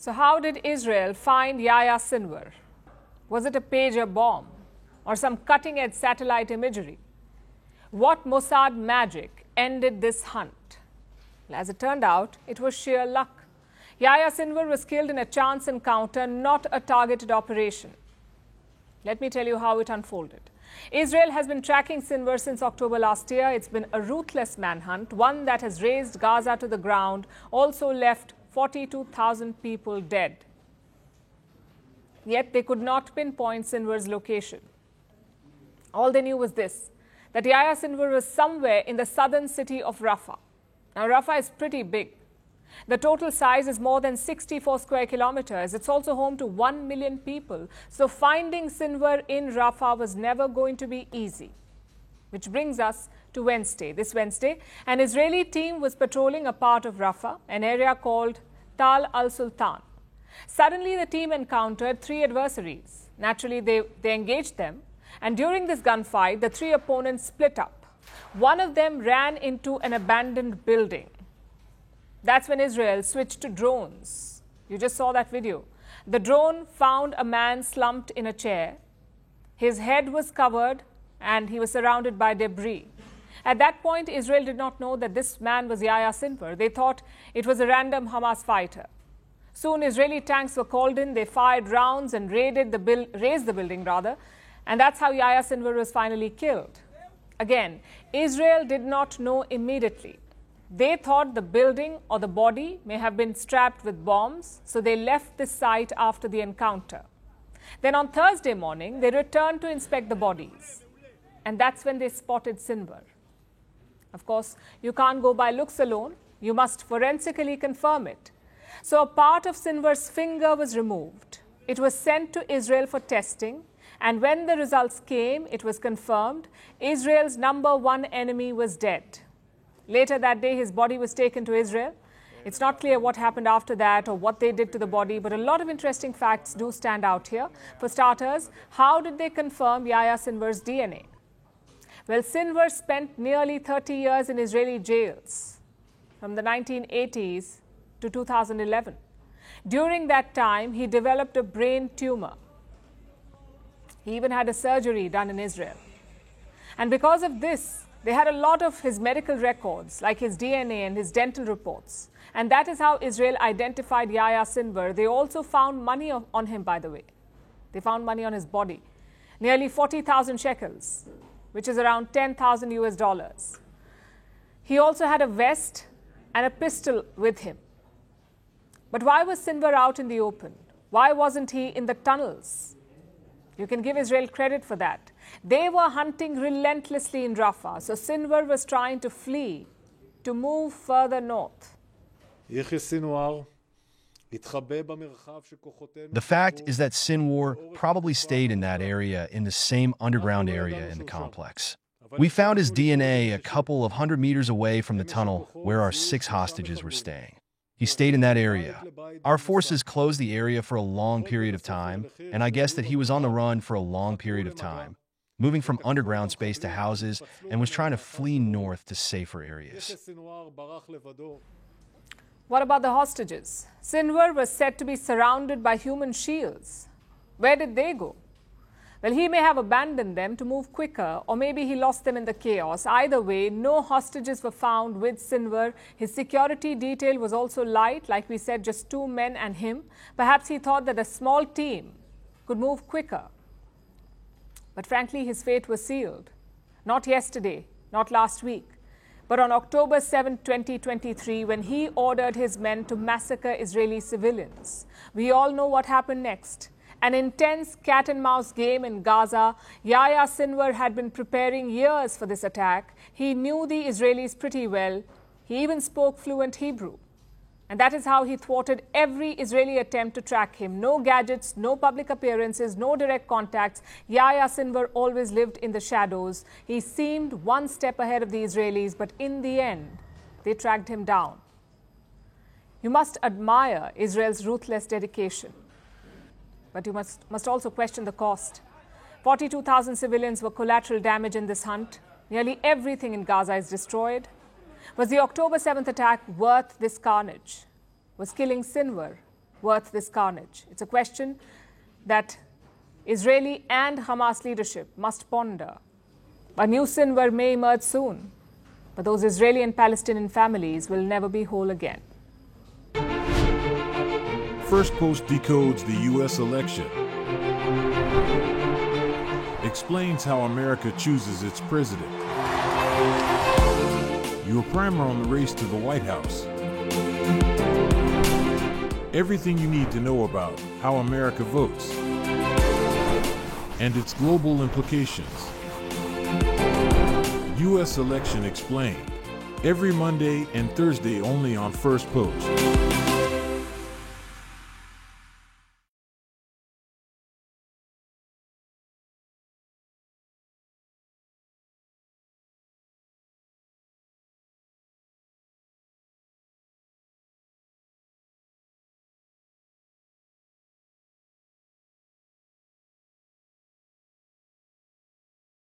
So how did Israel find Yahya Sinwar? Was it a pager bomb or some cutting-edge satellite imagery? What Mossad magic ended this hunt? Well, as it turned out, it was sheer luck. Yahya Sinwar was killed in a chance encounter, not a targeted operation. Let me tell you how it unfolded. Israel has been tracking Sinwar since October last year. It's been a ruthless manhunt, one that has razed Gaza to the ground, also left 42,000 people dead. Yet they could not pinpoint Sinwar's location. All they knew was this, that Yahya Sinwar was somewhere in the southern city of Rafah. Now, Rafah is pretty big. The total size is more than 64 square kilometers. It's also home to 1 million people. So finding Sinwar in Rafah was never going to be easy. Which brings us to Wednesday. This Wednesday, an Israeli team was patrolling a part of Rafah, an area called Tal al-Sultan. Suddenly, the team encountered three adversaries. Naturally, they engaged them. And during this gunfight, the three opponents split up. One of them ran into an abandoned building. That's when Israel switched to drones. You just saw that video. The drone found a man slumped in a chair. His head was covered and he was surrounded by debris. At that point, Israel did not know that this man was Yahya Sinwar. They thought it was a random Hamas fighter. Soon, Israeli tanks were called in. They fired rounds and razed the building, and that's how Yahya Sinwar was finally killed. Again, Israel did not know immediately. They thought the building or the body may have been strapped with bombs, so they left the site after the encounter. Then on Thursday morning, they returned to inspect the bodies. And that's when they spotted Sinwar. Of course, you can't go by looks alone. You must forensically confirm it. So a part of Sinwar's finger was removed. It was sent to Israel for testing. And when the results came, it was confirmed Israel's #1 enemy was dead. Later that day, his body was taken to Israel. It's not clear what happened after that or what they did to the body, but a lot of interesting facts do stand out here. For starters, how did they confirm Yahya Sinwar's DNA? Well, Sinwar spent nearly 30 years in Israeli jails from the 1980s to 2011. During that time, he developed a brain tumor. He even had a surgery done in Israel. And because of this, they had a lot of his medical records, like his DNA and his dental reports. And that is how Israel identified Yahya Sinwar. They also found money on him, by the way. They found money on his body. Nearly 40,000 shekels, which is around 10,000 US dollars. He also had a vest and a pistol with him. But why was Sinwar out in the open? Why wasn't he in the tunnels? You can give Israel credit for that. They were hunting relentlessly in Rafah, so Sinwar was trying to flee, to move further north. The fact is that Sinwar probably stayed in that area, in the same underground area in the complex. We found his DNA a couple of 100 meters away from the tunnel where our 6 hostages were staying. He stayed in that area. Our forces closed the area for a long period of time, and I guess that he was on the run for a long period of time, moving from underground space to houses, and was trying to flee north to safer areas. What about the hostages? Sinwar was said to be surrounded by human shields. Where did they go? Well, he may have abandoned them to move quicker, or maybe he lost them in the chaos. Either way, no hostages were found with Sinwar. His security detail was also light, like we said, just 2 men and him. Perhaps he thought that a small team could move quicker. But frankly, his fate was sealed. Not yesterday, not last week, but on October 7, 2023, when he ordered his men to massacre Israeli civilians. We all know what happened next. An intense cat-and-mouse game in Gaza. Yahya Sinwar had been preparing years for this attack. He knew the Israelis pretty well. He even spoke fluent Hebrew. And that is how he thwarted every Israeli attempt to track him. No gadgets, no public appearances, no direct contacts. Yahya Sinwar always lived in the shadows. He seemed one step ahead of the Israelis, but in the end, they tracked him down. You must admire Israel's ruthless dedication. But you must also question the cost. 42,000 civilians were collateral damage in this hunt. Nearly everything in Gaza is destroyed. Was the October 7th attack worth this carnage? Was killing Sinwar worth this carnage? It's a question that Israeli and Hamas leadership must ponder. A new Sinwar may emerge soon, but those Israeli and Palestinian families will never be whole again. First Post decodes the U.S. election, explains how America chooses its president. Your primer on the race to the White House. Everything you need to know about how America votes and its global implications. U.S. Election Explained. Every Monday and Thursday only on First Post.